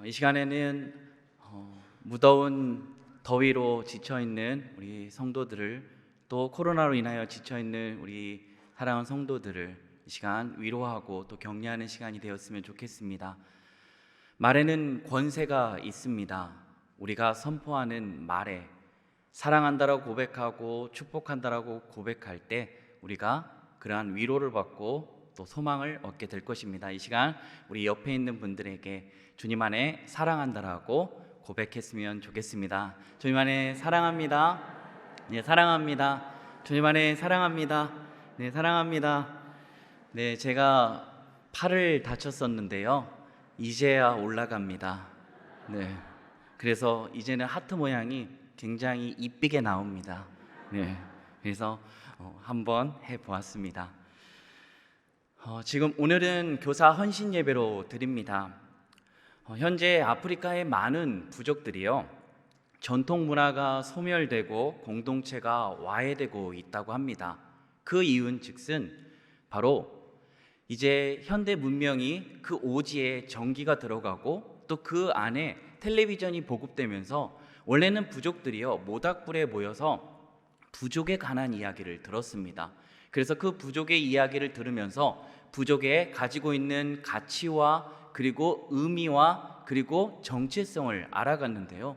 이 시간에는 무더운 더위로 지쳐있는 우리 성도들을, 또 코로나로 인하여 지쳐있는 우리 사랑하는 성도들을 이 시간 위로하고 또 격려하는 시간이 되었으면 좋겠습니다. 말에는 권세가 있습니다. 우리가 선포하는 말에 사랑한다라고 고백하고 축복한다라고 고백할 때 우리가 그러한 위로를 받고 또 소망을 얻게 될 것입니다. 이 시간 우리 옆에 있는 분들에게 주님 안에 사랑한다라고 고백했으면 좋겠습니다. 주님 안에 사랑합니다. 네, 사랑합니다. 주님 안에 사랑합니다. 네, 사랑합니다. 네, 제가 팔을 다쳤었는데요, 이제야 올라갑니다. 네, 그래서 이제는 하트 모양이 굉장히 이쁘게 나옵니다. 네, 그래서 한번 해보았습니다. 지금 오늘은 교사 헌신 예배로 드립니다. 현재 아프리카의 많은 부족들이요, 전통 문화가 소멸되고 공동체가 와해되고 있다고 합니다. 그 이유는 즉슨 바로 이제 현대 문명이 그 오지에 전기가 들어가고 또 그 안에 텔레비전이 보급되면서 원래는 부족들이요 모닥불에 모여서 부족에 관한 이야기를 들었습니다. 그래서 그 부족의 이야기를 들으면서 부족의 가지고 있는 가치와 그리고 의미와 그리고 정체성을 알아갔는데요,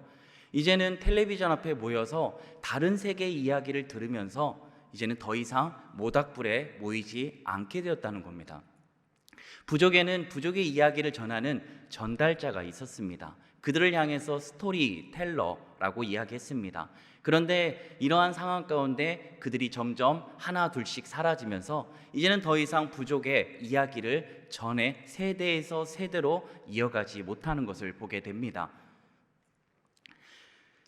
이제는 텔레비전 앞에 모여서 다른 세계의 이야기를 들으면서 이제는 더 이상 모닥불에 모이지 않게 되었다는 겁니다. 부족에는 부족의 이야기를 전하는 전달자가 있었습니다. 그들을 향해서 스토리텔러라고 이야기했습니다. 그런데 이러한 상황 가운데 그들이 점점 하나 둘씩 사라지면서 이제는 더 이상 부족의 이야기를 전해 세대에서 세대로 이어가지 못하는 것을 보게 됩니다.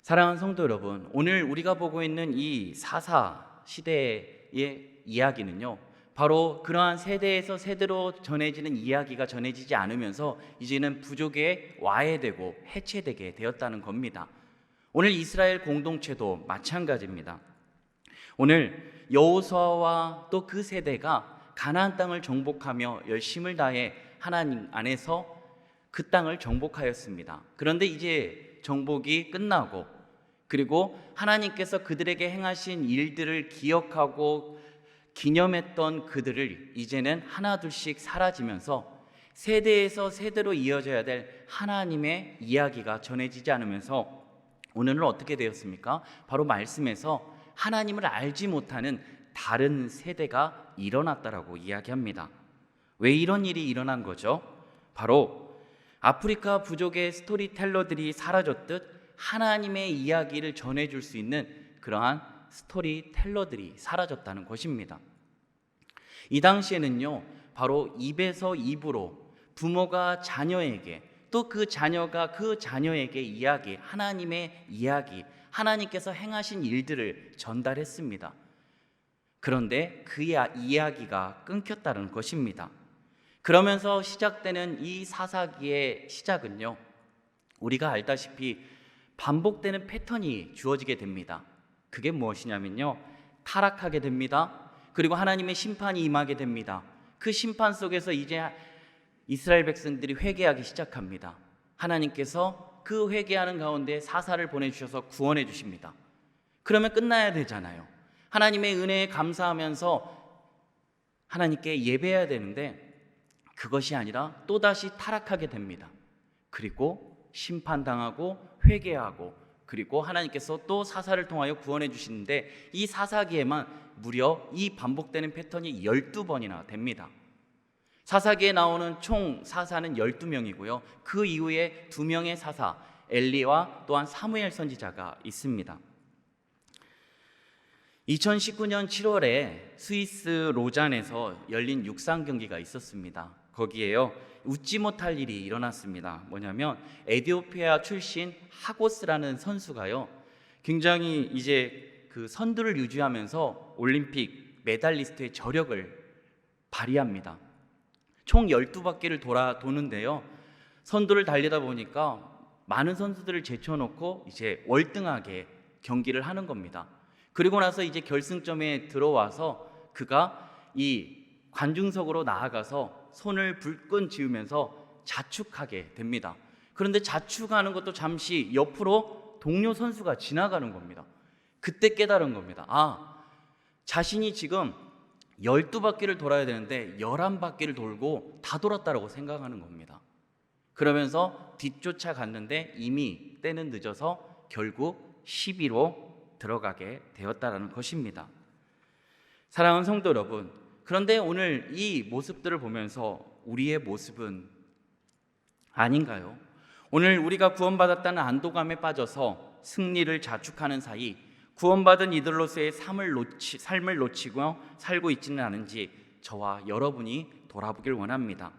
사랑하는 성도 여러분, 오늘 우리가 보고 있는 이 사사 시대의 이야기는요, 바로 그러한 세대에서 세대로 전해지는 이야기가 전해지지 않으면서 이제는 부족에 와해되고 해체되게 되었다는 겁니다. 오늘 이스라엘 공동체도 마찬가지입니다. 오늘 여호수아와 또 그 세대가 가나안 땅을 정복하며 열심을 다해 하나님 안에서 그 땅을 정복하였습니다. 그런데 이제 정복이 끝나고 그리고 하나님께서 그들에게 행하신 일들을 기억하고 기념했던 그들을 이제는 하나둘씩 사라지면서 세대에서 세대로 이어져야 될 하나님의 이야기가 전해지지 않으면서 오늘은 어떻게 되었습니까? 바로 말씀에서 하나님을 알지 못하는 다른 세대가 일어났다라고 이야기합니다. 왜 이런 일이 일어난 거죠? 바로 아프리카 부족의 스토리텔러들이 사라졌듯 하나님의 이야기를 전해줄 수 있는 그러한 스토리텔러들이 사라졌다는 것입니다. 이 당시에는요, 바로 입에서 입으로 부모가 자녀에게 또 그 자녀가 그 자녀에게 이야기, 하나님의 이야기, 하나님께서 행하신 일들을 전달했습니다. 그런데 그 이야기가 끊겼다는 것입니다. 그러면서 시작되는 이 사사기의 시작은요, 우리가 알다시피 반복되는 패턴이 주어지게 됩니다. 그게 무엇이냐면요, 타락하게 됩니다. 그리고 하나님의 심판이 임하게 됩니다. 그 심판 속에서 이제 이스라엘 백성들이 회개하기 시작합니다. 하나님께서 그 회개하는 가운데 사사를 보내주셔서 구원해 주십니다. 그러면 끝나야 되잖아요. 하나님의 은혜에 감사하면서 하나님께 예배해야 되는데 그것이 아니라 또다시 타락하게 됩니다. 그리고 심판당하고 회개하고 그리고 하나님께서 또 사사를 통하여 구원해 주시는데 이 사사기에만 무려 이 반복되는 패턴이 12번이나 됩니다. 사사기에 나오는 총 사사는 12명이고요. 그 이후에 2명의 사사, 엘리와 또한 사무엘 선지자가 있습니다. 2019년 7월에 스위스 로잔에서 열린 육상 경기가 있었습니다. 거기에요, 웃지 못할 일이 일어났습니다. 뭐냐면 에티오피아 출신 하고스라는 선수가요, 굉장히 이제 그 선두를 유지하면서 올림픽 메달리스트의 저력을 발휘합니다. 총 12바퀴를 도는데요, 선두를 달리다 보니까 많은 선수들을 제쳐놓고 이제 월등하게 경기를 하는 겁니다. 그리고 나서 이제 결승점에 들어와서 그가 이 관중석으로 나아가서 손을 불끈 지으면서 자축하게 됩니다. 그런데 자축하는 것도 잠시 옆으로 동료 선수가 지나가는 겁니다. 그때 깨달은 겁니다. 자신이 지금 12바퀴를 돌아야 되는데 11바퀴를 돌고 다 돌았다고 생각하는 겁니다. 그러면서 뒤쫓아갔는데 이미 때는 늦어서 결국 10위로 들어가게 되었다는 것입니다. 사랑하는 성도 여러분, 그런데 오늘 이 모습들을 보면서 우리의 모습은 아닌가요? 오늘 우리가 구원받았다는 안도감에 빠져서 승리를 자축하는 사이 구원받은 이들로서의 삶을 놓치고 살고 있지는 않은지 저와 여러분이 돌아보길 원합니다.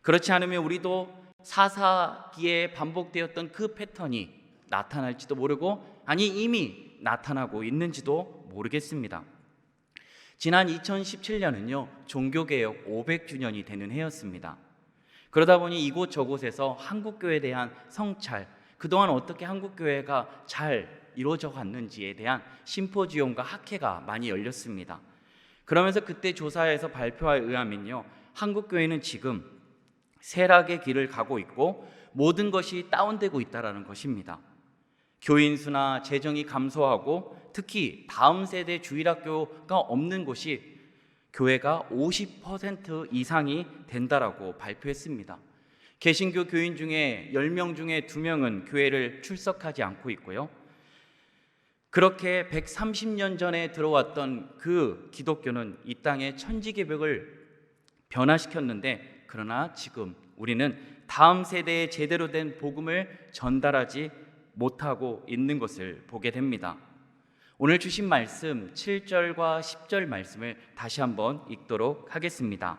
그렇지 않으면 우리도 사사기에 반복되었던 그 패턴이 나타날지도 모르고, 아니 이미 나타나고 있는지도 모르겠습니다. 지난 2017년은요 종교개혁 500주년이 되는 해였습니다. 그러다 보니 이곳저곳에서 한국교회에 대한 성찰, 그동안 어떻게 한국교회가 잘 이루어져 갔는지에 대한 심포지움과 학회가 많이 열렸습니다. 그러면서 그때 조사에서 발표에 의하면요 한국교회는 지금 쇠락의 길을 가고 있고 모든 것이 다운되고 있다는 것입니다. 교인 수나 재정이 감소하고 특히 다음 세대 주일학교가 없는 곳이 교회가 50% 이상이 된다라고 발표했습니다. 개신교 교인 중에 10명 중에 2명은 교회를 출석하지 않고 있고요. 그렇게 130년 전에 들어왔던 그 기독교는 이 땅의 천지개벽을 변화시켰는데, 그러나 지금 우리는 다음 세대에 제대로 된 복음을 전달하지 못하고 있는 것을 보게 됩니다. 오늘 주신 말씀 7절과 10절 말씀을 다시 한번 읽도록 하겠습니다.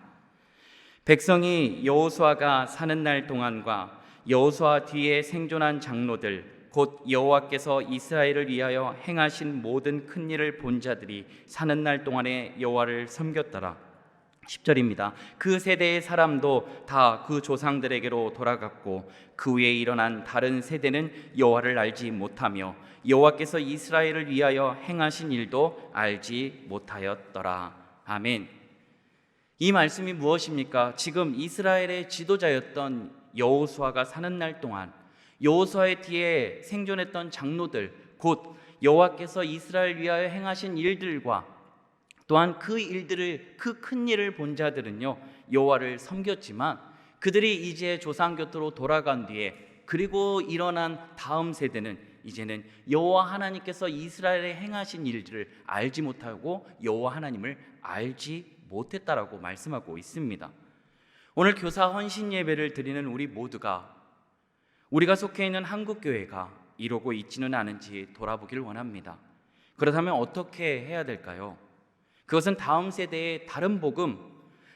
백성이 여호수아가 사는 날 동안과 여호수아 뒤에 생존한 장로들 곧 여호와께서 이스라엘을 위하여 행하신 모든 큰 일을 본 자들이 사는 날 동안에 여호와를 섬겼더라. 10절입니다. 그 세대의 사람도 다 그 조상들에게로 돌아갔고 그 위에 일어난 다른 세대는 여호와를 알지 못하며 여호와께서 이스라엘을 위하여 행하신 일도 알지 못하였더라. 아멘. 이 말씀이 무엇입니까? 지금 이스라엘의 지도자였던 여호수아가 사는 날 동안 여호수아의 뒤에 생존했던 장로들 곧 여호와께서 이스라엘 위하여 행하신 일들과 또한 그 일들을 그 큰 일을 본 자들은요 여호와를 섬겼지만 그들이 이제 조상 곁으로 돌아간 뒤에 그리고 일어난 다음 세대는 이제는 여호와 하나님께서 이스라엘에 행하신 일들을 알지 못하고 여호와 하나님을 알지 못했다라고 말씀하고 있습니다. 오늘 교사 헌신 예배를 드리는 우리 모두가 우리가 속해 있는 한국교회가 이루고 있지는 않은지 돌아보길 원합니다. 그렇다면 어떻게 해야 될까요? 그것은 다음 세대의 다른 복음,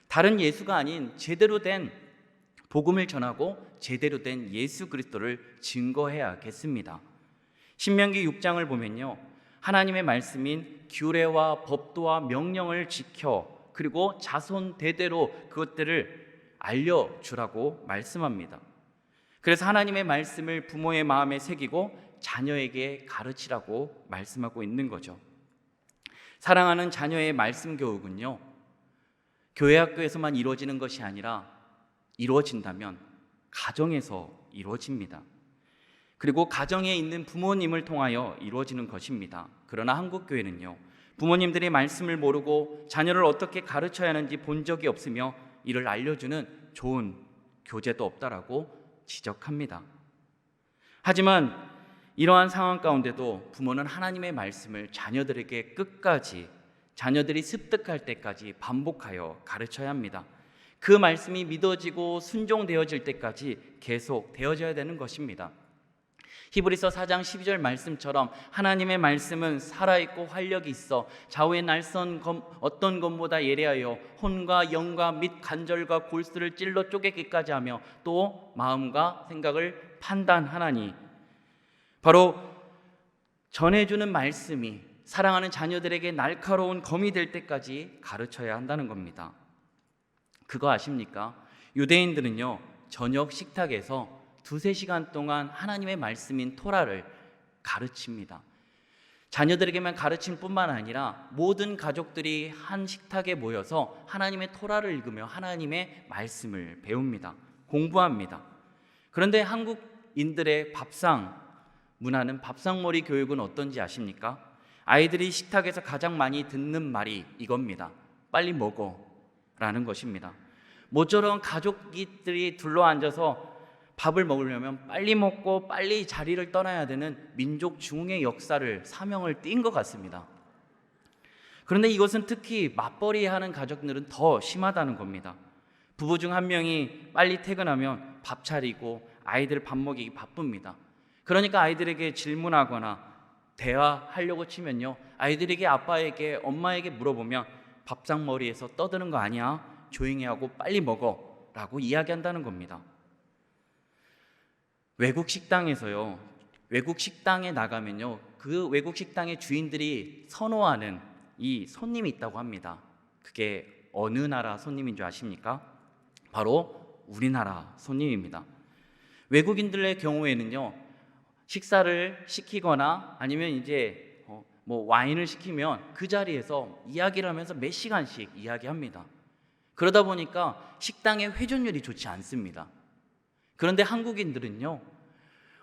다른 예수가 아닌 제대로 된 복음을 전하고 제대로 된 예수 그리스도를 증거해야겠습니다. 신명기 6장을 보면요 하나님의 말씀인 규례와 법도와 명령을 지켜 그리고 자손 대대로 그것들을 알려주라고 말씀합니다. 그래서 하나님의 말씀을 부모의 마음에 새기고 자녀에게 가르치라고 말씀하고 있는 거죠. 사랑하는 자녀의 말씀 교육은요 교회 학교에서만 이루어지는 것이 아니라 이루어진다면 가정에서 이루어집니다. 그리고 가정에 있는 부모님을 통하여 이루어지는 것입니다. 그러나 한국교회는요 부모님들이 말씀을 모르고 자녀를 어떻게 가르쳐야 하는지 본 적이 없으며 이를 알려주는 좋은 교재도 없다라고 지적합니다. 하지만 이러한 상황 가운데도 부모는 하나님의 말씀을 자녀들에게 끝까지 자녀들이 습득할 때까지 반복하여 가르쳐야 합니다. 그 말씀이 믿어지고 순종되어질 때까지 계속 되어져야 되는 것입니다. 히브리서 4장 12절 말씀처럼 하나님의 말씀은 살아있고 활력이 있어 좌우의 날선 어떤 검보다 예리하여 혼과 영과 및 관절과 골수를 찔러 쪼개기까지 하며 또 마음과 생각을 판단하나니, 바로 전해주는 말씀이 사랑하는 자녀들에게 날카로운 검이 될 때까지 가르쳐야 한다는 겁니다. 그거 아십니까? 유대인들은요 저녁 식탁에서 2-3시간 동안 하나님의 말씀인 토라를 가르칩니다. 자녀들에게만 가르칠 뿐만 아니라 모든 가족들이 한 식탁에 모여서 하나님의 토라를 읽으며 하나님의 말씀을 배웁니다. 공부합니다. 그런데 한국 인들의 밥상 문화는 밥상머리 교육은 어떤지 아십니까? 아이들이 식탁에서 가장 많이 듣는 말이 이겁니다. 빨리 먹어 라는 것입니다. 모처럼 가족들이 둘러앉아서 밥을 먹으려면 빨리 먹고 빨리 자리를 떠나야 되는 민족 중흥의 역사를 사명을 띈 것 같습니다. 그런데 이것은 특히 맞벌이 하는 가족들은 더 심하다는 겁니다. 부부 중 한 명이 빨리 퇴근하면 밥 차리고 아이들 밥 먹이기 바쁩니다. 그러니까 아이들에게 질문하거나 대화하려고 치면요, 아이들에게 아빠에게 엄마에게 물어보면 밥상머리에서 떠드는 거 아니야? 조용히 하고 빨리 먹어 라고 이야기한다는 겁니다. 외국 식당에서요, 외국 식당에 나가면요, 그 외국 식당의 주인들이 선호하는 이 손님이 있다고 합니다. 그게 어느 나라 손님인 줄 아십니까? 바로 우리나라 손님입니다. 외국인들의 경우에는요, 식사를 시키거나 아니면 이제 와인을 시키면 그 자리에서 이야기를 하면서 몇 시간씩 이야기합니다. 그러다 보니까 식당의 회전율이 좋지 않습니다. 그런데 한국인들은요,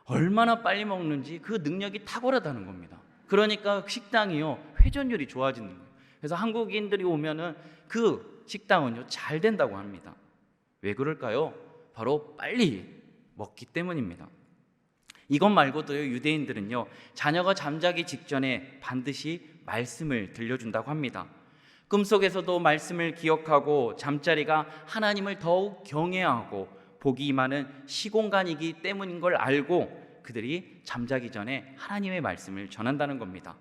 얼마나 빨리 먹는지 그 능력이 탁월하다는 겁니다. 그러니까 식당이요, 회전율이 좋아지는 거예요. 그래서 한국인들이 오면은 그 식당은요, 잘 된다고 합니다. 왜 그럴까요? 바로 빨리 먹기 때문입니다. 이것 말고도요, 유대인들은요, 자녀가 잠자기 직전에 반드시 말씀을 들려준다고 합니다. 꿈속에서도 말씀을 기억하고 잠자리가 하나님을 더욱 경외하고 복이 임하는 시공간이기 때문인 걸 알고 그들이 잠자기 전에 하나님의 말씀을 전한다는 겁니다.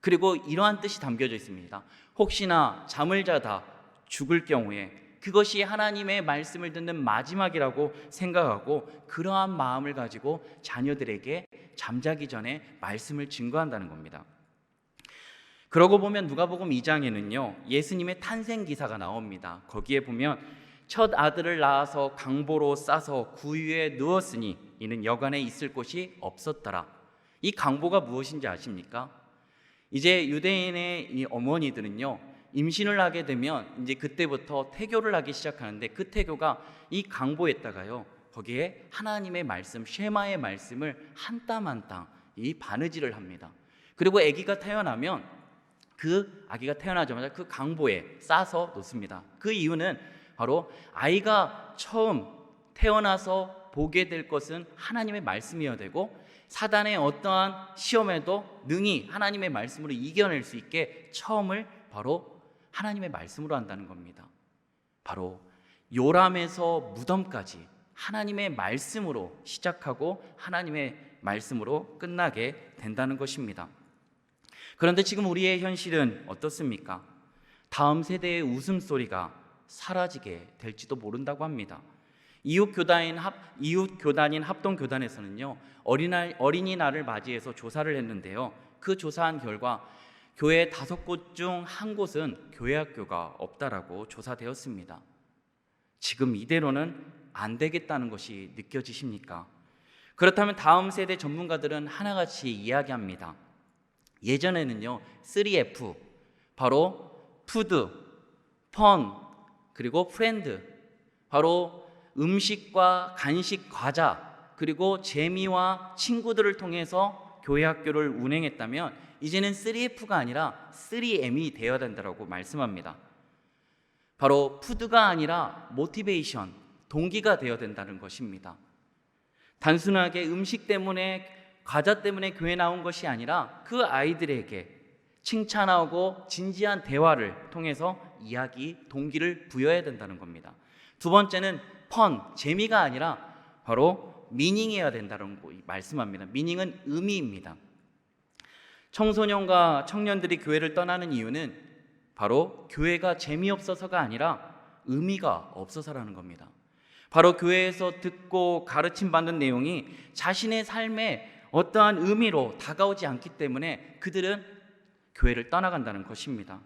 그리고 이러한 뜻이 담겨져 있습니다. 혹시나 잠을 자다 죽을 경우에 그것이 하나님의 말씀을 듣는 마지막이라고 생각하고 그러한 마음을 가지고 자녀들에게 잠자기 전에 말씀을 증거한다는 겁니다. 그러고 보면 누가복음 2장에는요, 예수님의 탄생 기사가 나옵니다. 거기에 보면 첫 아들을 낳아서 강보로 싸서 구유에 누웠으니 이는 여관에 있을 곳이 없었더라. 이 강보가 무엇인지 아십니까? 이제 유대인의 이 어머니들은요, 임신을 하게 되면 이제 그때부터 태교를 하기 시작하는데 그 태교가 이 강보에다가요, 거기에 하나님의 말씀, 쉐마의 말씀을 한 땀 한 땀 이 바느질을 합니다. 그리고 아기가 태어나면 그 아기가 태어나자마자 그 강보에 싸서 놓습니다. 그 이유는 바로 아이가 처음 태어나서 보게 될 것은 하나님의 말씀이어야 되고 사단의 어떠한 시험에도 능히 하나님의 말씀으로 이겨낼 수 있게 처음을 바로 하나님의 말씀으로 한다는 겁니다. 바로 요람에서 무덤까지 하나님의 말씀으로 시작하고 하나님의 말씀으로 끝나게 된다는 것입니다. 그런데 지금 우리의 현실은 어떻습니까? 다음 세대의 웃음소리가 사라지게 될지도 모른다고 합니다. 이웃 교단인 합동교단에서는요, 어린이날을 맞이해서 조사를 했는데요, 그 조사한 결과 교회 5곳 중 한 곳은 교회학교가 없다라고 조사되었습니다. 지금 이대로는 안 되겠다는 것이 느껴지십니까? 그렇다면 다음 세대 전문가들은 하나같이 이야기합니다. 예전에는요, 3F, 바로 푸드, 펀, 그리고 프렌드, 바로 음식과 간식, 과자, 그리고 재미와 친구들을 통해서 교회 학교를 운행했다면 이제는 3F가 아니라 3M이 되어야 된다고 말씀합니다. 바로 푸드가 아니라 모티베이션, 동기가 되어야 된다는 것입니다. 단순하게 음식 때문에, 과자 때문에 교회 나온 것이 아니라 그 아이들에게 칭찬하고 진지한 대화를 통해서 이야기, 동기를 부여해야 된다는 겁니다. 두 번째는 펀, 재미가 아니라 바로 미닝이어야 된다는 거 말씀합니다. 미닝은 의미입니다. 청소년과 청년들이 교회를 떠나는 이유는 바로 교회가 재미없어서가 아니라 의미가 없어서라는 겁니다. 바로 교회에서 듣고 가르침받는 내용이 자신의 삶에 어떠한 의미로 다가오지 않기 때문에 그들은 교회를 떠나간다는 것입니다.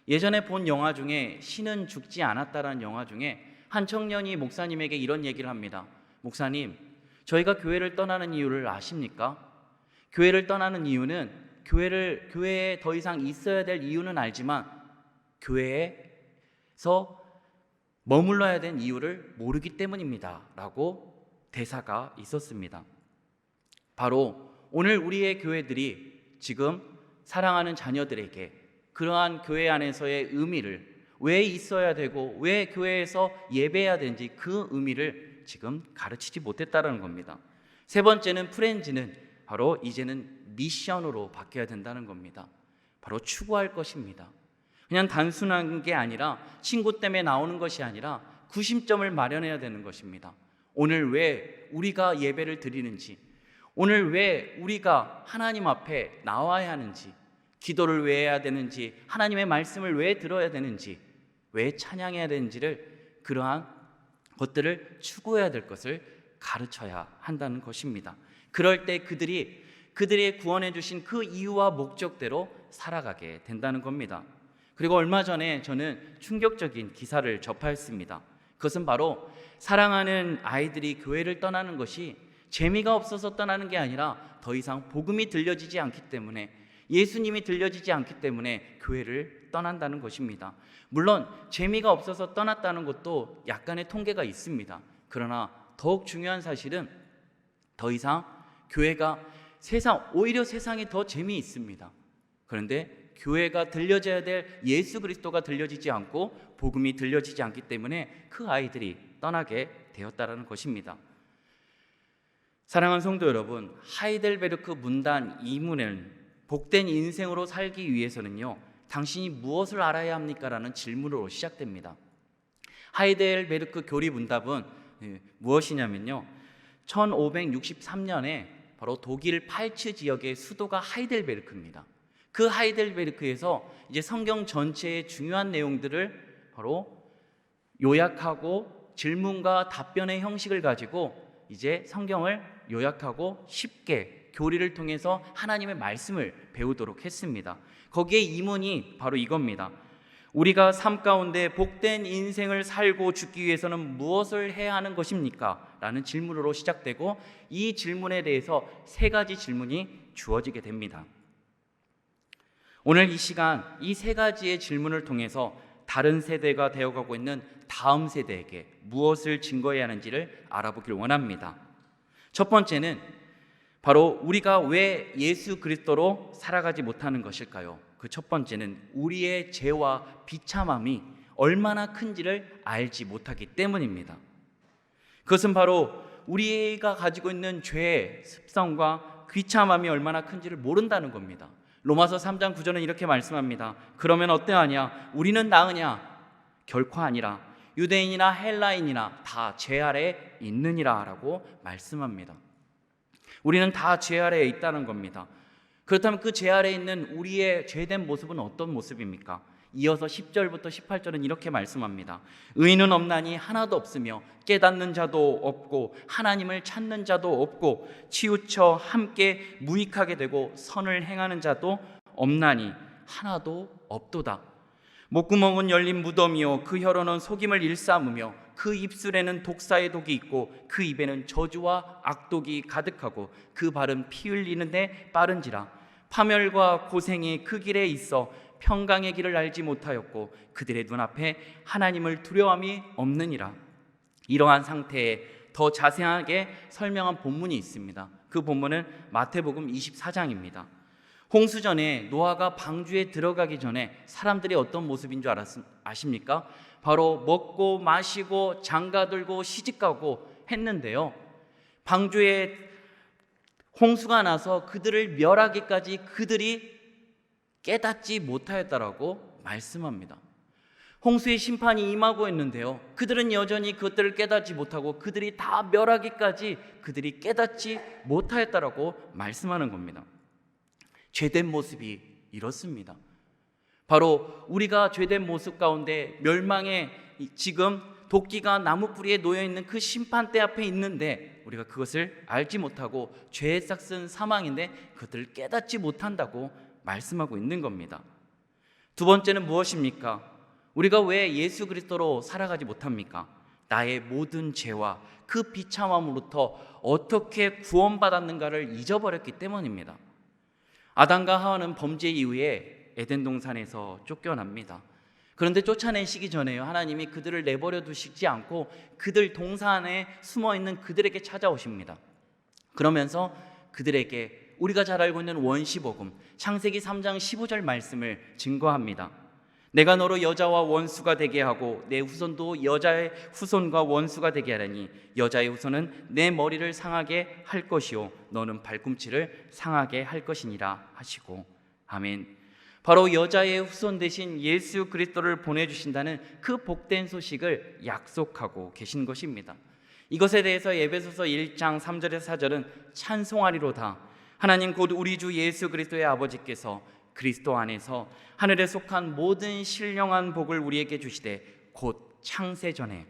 예전에 본 영화 중에 신은 죽지 않았다라는 영화 중에 한 청년이 목사님에게 이런 얘기를 합니다. 목사님, 저희가 교회를 떠나는 이유를 아십니까? 교회를 떠나는 이유는 교회에 더 이상 있어야 될 이유는 알지만 교회에서 머물러야 된 이유를 모르기 때문입니다 라고 대사가 있었습니다. 바로 오늘 우리의 교회들이 지금 사랑하는 자녀들에게 그러한 교회 안에서의 의미를, 왜 있어야 되고 왜 교회에서 예배해야 되는지 그 의미를 지금 가르치지 못했다는 겁니다. 세 번째는 프렌즈는 바로 이제는 미션으로 바뀌어야 된다는 겁니다. 바로 추구할 것입니다. 그냥 단순한 게 아니라 친구 때문에 나오는 것이 아니라 구심점을 마련해야 되는 것입니다. 오늘 왜 우리가 예배를 드리는지, 오늘 왜 우리가 하나님 앞에 나와야 하는지, 기도를 왜 해야 되는지, 하나님의 말씀을 왜 들어야 되는지, 왜 찬양해야 되는지를, 그러한 것들을 추구해야 될 것을 가르쳐야 한다는 것입니다. 그럴 때 그들이 구원해 주신 그 이유와 목적대로 살아가게 된다는 겁니다. 그리고 얼마 전에 저는 충격적인 기사를 접하였습니다. 그것은 바로 사랑하는 아이들이 교회를 떠나는 것이 재미가 없어서 떠나는 게 아니라 더 이상 복음이 들려지지 않기 때문에, 예수님이 들려지지 않기 때문에 교회를 떠난다는 것입니다. 물론 재미가 없어서 떠났다는 것도 약간의 통계가 있습니다. 그러나 더욱 중요한 사실은 더 이상 교회가 오히려 세상이 더 재미있습니다. 그런데 교회가 들려져야 될 예수 그리스도가 들려지지 않고 복음이 들려지지 않기 때문에 그 아이들이 떠나게 되었다는 것입니다. 사랑하는 성도 여러분, 하이델베르크 문단 2문은 복된 인생으로 살기 위해서는요, 당신이 무엇을 알아야 합니까? 라는 질문으로 시작됩니다. 하이델베르크 교리 문답은 무엇이냐면요, 1563년에 바로 독일 팔츠 지역의 수도가 하이델베르크입니다. 그 하이델베르크에서 이제 성경 전체의 중요한 내용들을 바로 요약하고 질문과 답변의 형식을 가지고 이제 성경을 요약하고 쉽게 교리를 통해서 하나님의 말씀을 배우도록 했습니다. 거기에 이문이 바로 이겁니다. 우리가 삶 가운데 복된 인생을 살고 죽기 위해서는 무엇을 해야 하는 것입니까? 라는 질문으로 시작되고, 이 질문에 대해서 세 가지 질문이 주어지게 됩니다. 오늘 이 시간 이 세 가지의 질문을 통해서 다른 세대가 되어가고 있는 다음 세대에게 무엇을 증거해야 하는지를 알아보길 원합니다. 첫 번째는 바로 우리가 왜 예수 그리스도로 살아가지 못하는 것일까요? 그 첫 번째는 우리의 죄와 비참함이 얼마나 큰지를 알지 못하기 때문입니다. 그것은 바로 우리가 가지고 있는 죄의 습성과 비참함이 얼마나 큰지를 모른다는 겁니다. 로마서 3장 9절은 이렇게 말씀합니다. 그러면 어떠하냐? 우리는 나으냐? 결코 아니라 유대인이나 헬라인이나 다 죄 아래에 있느니라 라고 말씀합니다. 우리는 다 죄 아래에 있다는 겁니다. 그렇다면 그 죄 아래에 있는 우리의 죄된 모습은 어떤 모습입니까? 이어서 10절부터 18절은 이렇게 말씀합니다. 의인은 없나니 하나도 없으며 깨닫는 자도 없고 하나님을 찾는 자도 없고 치우쳐 함께 무익하게 되고 선을 행하는 자도 없나니 하나도 없도다. 목구멍은 열린 무덤이요 그 혀로는 속임을 일삼으며 그 입술에는 독사의 독이 있고 그 입에는 저주와 악독이 가득하고 그 발은 피 흘리는 데 빠른지라. 파멸과 고생이 그 길에 있어 평강의 길을 알지 못하였고 그들의 눈앞에 하나님을 두려움이 없느니라. 이러한 상태에 더 자세하게 설명한 본문이 있습니다. 그 본문은 마태복음 24장입니다. 홍수전에 노아가 방주에 들어가기 전에 사람들이 어떤 모습인 줄 아십니까? 바로 먹고 마시고 장가들고 시집가고 했는데요, 방주에 홍수가 나서 그들을 멸하기까지 그들이 깨닫지 못하였다라고 말씀합니다. 홍수의 심판이 임하고 있는데요, 그들은 여전히 그것들을 깨닫지 못하고 그들이 다 멸하기까지 그들이 깨닫지 못하였다라고 말씀하는 겁니다. 죄된 모습이 이렇습니다. 바로 우리가 죄된 모습 가운데 멸망의 지금 도끼가 나무 뿌리에 놓여 있는 그 심판대 앞에 있는데 우리가 그것을 알지 못하고 죄의 싹은 사망인데 그것들을 깨닫지 못한다고 말씀하고 있는 겁니다. 두 번째는 무엇입니까? 우리가 왜 예수 그리스도로 살아가지 못합니까? 나의 모든 죄와 그 비참함으로부터 어떻게 구원받았는가를 잊어버렸기 때문입니다. 아담과 하와는 범죄 이후에 에덴 동산에서 쫓겨납니다. 그런데 쫓아내시기 전에요, 하나님이 그들을 내버려 두시지 않고 그들 동산에 숨어있는 그들에게 찾아오십니다. 그러면서 그들에게 우리가 잘 알고 있는 원시복음 창세기 3장 15절 말씀을 증거합니다. 내가 너로 여자와 원수가 되게 하고 내 후손도 여자의 후손과 원수가 되게 하려니 여자의 후손은 내 머리를 상하게 할 것이요 너는 발꿈치를 상하게 할 것이니라 하시고, 아멘. 바로 여자의 후손 대신 예수 그리스도를 보내주신다는 그 복된 소식을 약속하고 계신 것입니다. 이것에 대해서 에베소서 1장 3절에서 4절은 찬송하리로다. 하나님 곧 우리 주 예수 그리스도의 아버지께서 그리스도 안에서 하늘에 속한 모든 신령한 복을 우리에게 주시되 곧 창세전에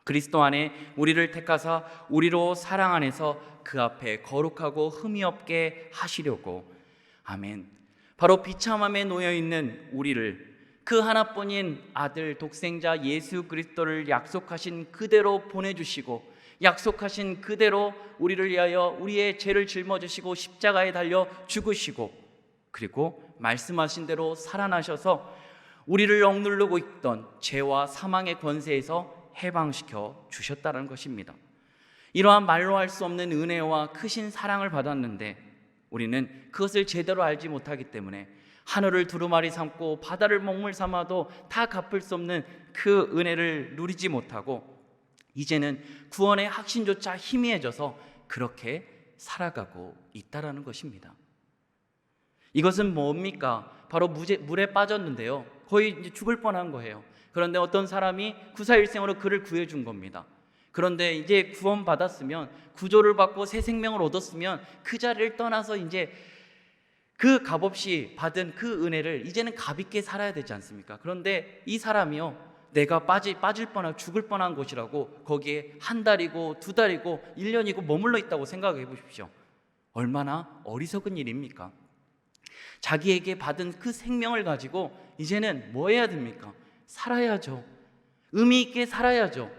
그리스도 안에 우리를 택하사 우리로 사랑 안에서 그 앞에 거룩하고 흠이 없게 하시려고. 아멘. 바로 비참함에 놓여있는 우리를 그 하나뿐인 아들 독생자 예수 그리스도를 약속하신 그대로 보내주시고, 약속하신 그대로 우리를 위하여 우리의 죄를 짊어지시고 십자가에 달려 죽으시고, 그리고 말씀하신 대로 살아나셔서 우리를 억누르고 있던 죄와 사망의 권세에서 해방시켜 주셨다는 것입니다. 이러한 말로 할 수 없는 은혜와 크신 사랑을 받았는데 우리는 그것을 제대로 알지 못하기 때문에 하늘을 두루마리 삼고 바다를 먹물 삼아도 다 갚을 수 없는 그 은혜를 누리지 못하고 이제는 구원의 확신조차 희미해져서 그렇게 살아가고 있다라는 것입니다. 이것은 뭡니까? 바로 물에 빠졌는데요, 거의 이제 죽을 뻔한 거예요. 그런데 어떤 사람이 구사일생으로 그를 구해준 겁니다. 그런데 이제 구원받았으면, 구조를 받고 새 생명을 얻었으면 그 자리를 떠나서 이제 그 값없이 받은 그 은혜를 이제는 값있게 살아야 되지 않습니까? 그런데 이 사람이요, 내가 빠질 뻔하고 죽을 뻔한 곳이라고 거기에 한 달이고 두 달이고 1년이고 머물러 있다고 생각해 보십시오. 얼마나 어리석은 일입니까? 자기에게 받은 그 생명을 가지고 이제는 뭐 해야 됩니까? 살아야죠. 의미 있게 살아야죠.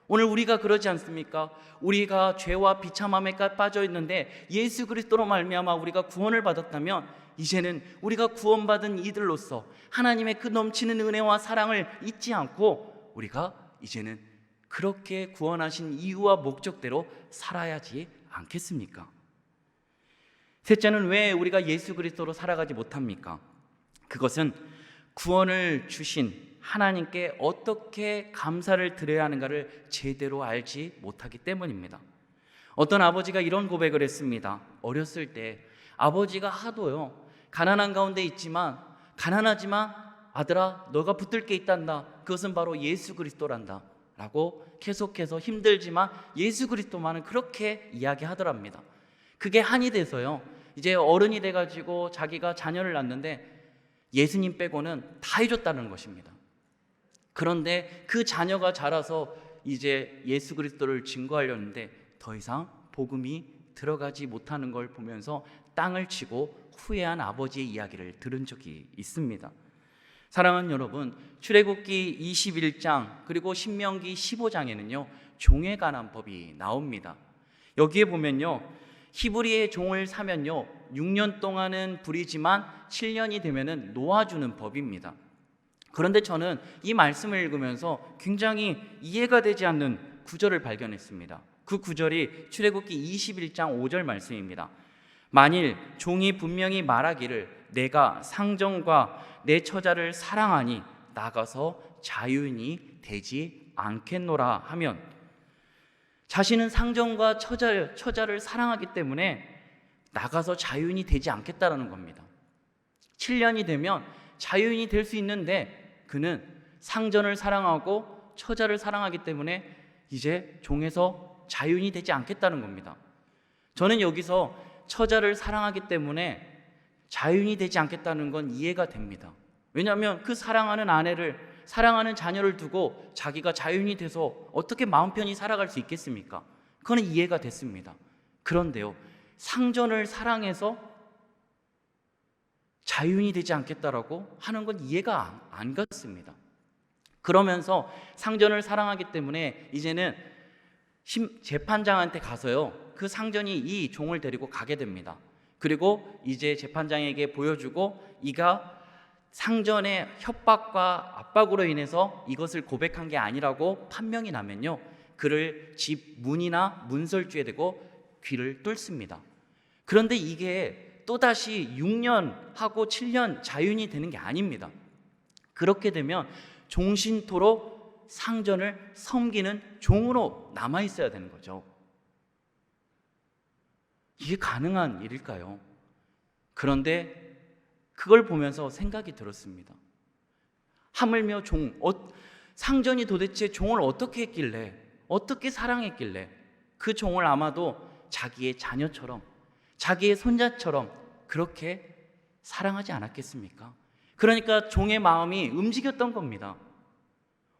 오늘 우리가 그러지 않습니까? 우리가 죄와 비참함에 빠져 있는데 예수 그리스도로 말미암아 우리가 구원을 받았다면 이제는 우리가 구원받은 이들로서 하나님의 그 넘치는 은혜와 사랑을 잊지 않고 우리가 이제는 그렇게 구원하신 이유와 목적대로 살아야지 않겠습니까? 셋째는 왜 우리가 예수 그리스도로 살아가지 못합니까? 그것은 구원을 주신 하나님께 어떻게 감사를 드려야 하는가를 제대로 알지 못하기 때문입니다. 어떤 아버지가 이런 고백을 했습니다. 어렸을 때 아버지가 하도요, 가난한 가운데 있지만, 가난하지만 아들아 너가 붙들 게 있단다, 그것은 바로 예수 그리스도란다 라고 계속해서 힘들지만 예수 그리스도만은 그렇게 이야기하더랍니다. 그게 한이 돼서요, 이제 어른이 돼가지고 자기가 자녀를 낳는데 예수님 빼고는 다 해줬다는 것입니다. 그런데 그 자녀가 자라서 이제 예수 그리스도를 증거하려는데 더 이상 복음이 들어가지 못하는 걸 보면서 땅을 치고 후회한 아버지의 이야기를 들은 적이 있습니다. 사랑하는 여러분, 출애굽기 21장 그리고 신명기 15장에는요 종에 관한 법이 나옵니다. 여기에 보면요, 히브리의 종을 사면요 6년 동안은 부리지만 7년이 되면은 놓아주는 법입니다. 그런데 저는 이 말씀을 읽으면서 굉장히 이해가 되지 않는 구절을 발견했습니다. 그 구절이 출애굽기 21장 5절 말씀입니다. 만일 종이 분명히 말하기를 내가 상전과 내 처자를 사랑하니 나가서 자유인이 되지 않겠노라 하면, 자신은 상전과 처자를 사랑하기 때문에 나가서 자유인이 되지 않겠다라는 겁니다. 7년이 되면 자유인이 될 수 있는데 그는 상전을 사랑하고 처자를 사랑하기 때문에 이제 종에서 자유인이 되지 않겠다는 겁니다. 저는 여기서 처자를 사랑하기 때문에 자유인이 되지 않겠다는 건 이해가 됩니다. 왜냐하면 그 사랑하는 아내를, 사랑하는 자녀를 두고 자기가 자유인이 돼서 어떻게 마음 편히 살아갈 수 있겠습니까? 그건 이해가 됐습니다. 그런데요, 상전을 사랑해서 자유인이 되지 않겠다라고 하는 건 이해가 안 갔습니다. 그러면서 상전을 사랑하기 때문에 이제는 재판장한테 가서요, 그 상전이 이 종을 데리고 가게 됩니다. 그리고 이제 재판장에게 보여주고 이가 상전의 협박과 압박으로 인해서 이것을 고백한 게 아니라고 판명이 나면요, 그를 집 문이나 문설주에 대고 귀를 뚫습니다. 그런데 이게 또다시 6년하고 7년 자윤이 되는 게 아닙니다. 그렇게 되면 종신토록 상전을 섬기는 종으로 남아 있어야 되는 거죠. 이게 가능한 일일까요? 그런데 그걸 보면서 생각이 들었습니다. 하물며 상전이 도대체 종을 어떻게 했길래, 어떻게 사랑했길래 그 종을 아마도 자기의 자녀처럼, 자기의 손자처럼 그렇게 사랑하지 않았겠습니까? 그러니까 종의 마음이 움직였던 겁니다.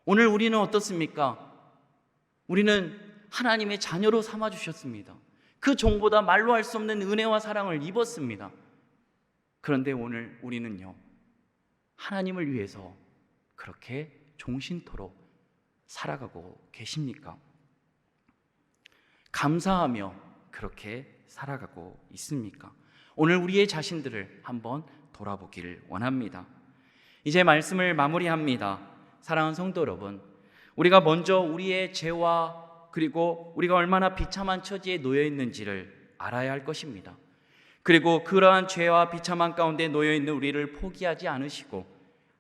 오늘 우리는 어떻습니까? 우리는 하나님의 자녀로 삼아주셨습니다. 그 종보다 말로 할 수 없는 은혜와 사랑을 입었습니다. 그런데 오늘 우리는요, 하나님을 위해서 그렇게 종신토록 살아가고 계십니까? 감사하며 그렇게 살아가고 있습니까? 오늘 우리의 자신들을 한번 돌아보기를 원합니다. 이제 말씀을 마무리합니다. 사랑하는 성도 여러분, 우리가 먼저 우리의 죄와 그리고 우리가 얼마나 비참한 처지에 놓여 있는지를 알아야 할 것입니다. 그리고 그러한 죄와 비참한 가운데 놓여 있는 우리를 포기하지 않으시고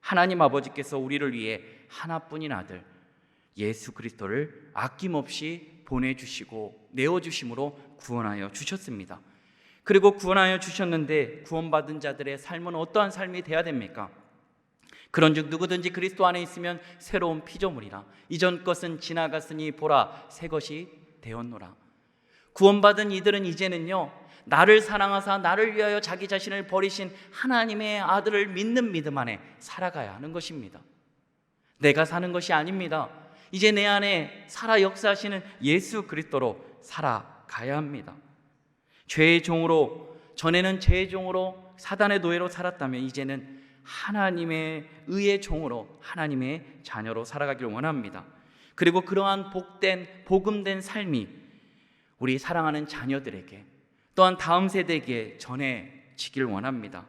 하나님 아버지께서 우리를 위해 하나뿐인 아들 예수 그리스도를 아낌없이 보내주시고 내어주심으로 구원하여 주셨습니다. 그리고 구원하여 주셨는데 구원받은 자들의 삶은 어떠한 삶이 되어야 됩니까? 그런즉 누구든지 그리스도 안에 있으면 새로운 피조물이라 이전 것은 지나갔으니 보라 새 것이 되었노라. 구원받은 이들은 이제는요, 나를 사랑하사 나를 위하여 자기 자신을 버리신 하나님의 아들을 믿는 믿음 안에 살아가야 하는 것입니다. 내가 사는 것이 아닙니다. 이제 내 안에 살아 역사하시는 예수 그리스도로 살아가야 합니다. 죄의 종으로, 전에는 죄의 종으로 사단의 노예로 살았다면 이제는 하나님의 의의 종으로 하나님의 자녀로 살아가길 원합니다. 그리고 그러한 복된 복음된 삶이 우리 사랑하는 자녀들에게 또한 다음 세대에게 전해지길 원합니다.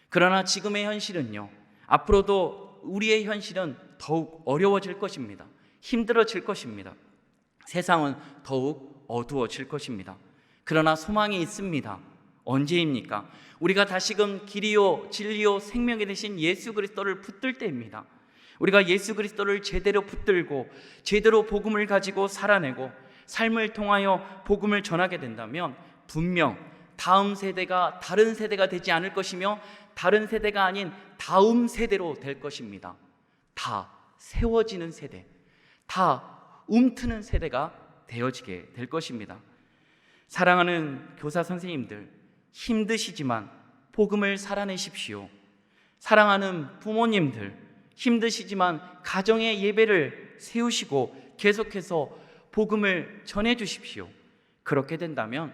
그러나 지금의 현실은요, 앞으로도 우리의 현실은 더욱 어려워질 것입니다. 힘들어질 것입니다. 세상은 더욱 어두워질 것입니다. 그러나 소망이 있습니다. 언제입니까? 우리가 다시금 길이요 진리요 생명이 되신 예수 그리스도를 붙들 때입니다. 우리가 예수 그리스도를 제대로 붙들고 제대로 복음을 가지고 살아내고 삶을 통하여 복음을 전하게 된다면 분명 다음 세대가 다른 세대가 되지 않을 것이며 다른 세대가 아닌 다음 세대로 될 것입니다. 다 세워지는 세대, 다 움트는 세대가 되어지게 될 것입니다. 사랑하는 교사 선생님들, 힘드시지만 복음을 살아내십시오. 사랑하는 부모님들, 힘드시지만 가정의 예배를 세우시고 계속해서 복음을 전해주십시오. 그렇게 된다면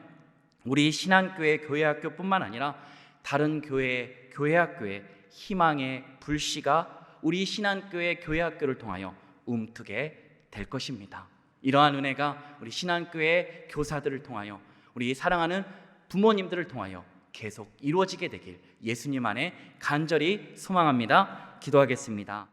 우리 신앙교회 교회학교뿐만 아니라 다른 교회 교회학교의 희망의 불씨가 우리 신앙교회 교회학교를 통하여 움트게 될 것입니다. 이러한 은혜가 우리 신앙교회 교사들을 통하여 우리 사랑하는 부모님들을 통하여 계속 이루어지게 되길 예수님 안에 간절히 소망합니다. 기도하겠습니다.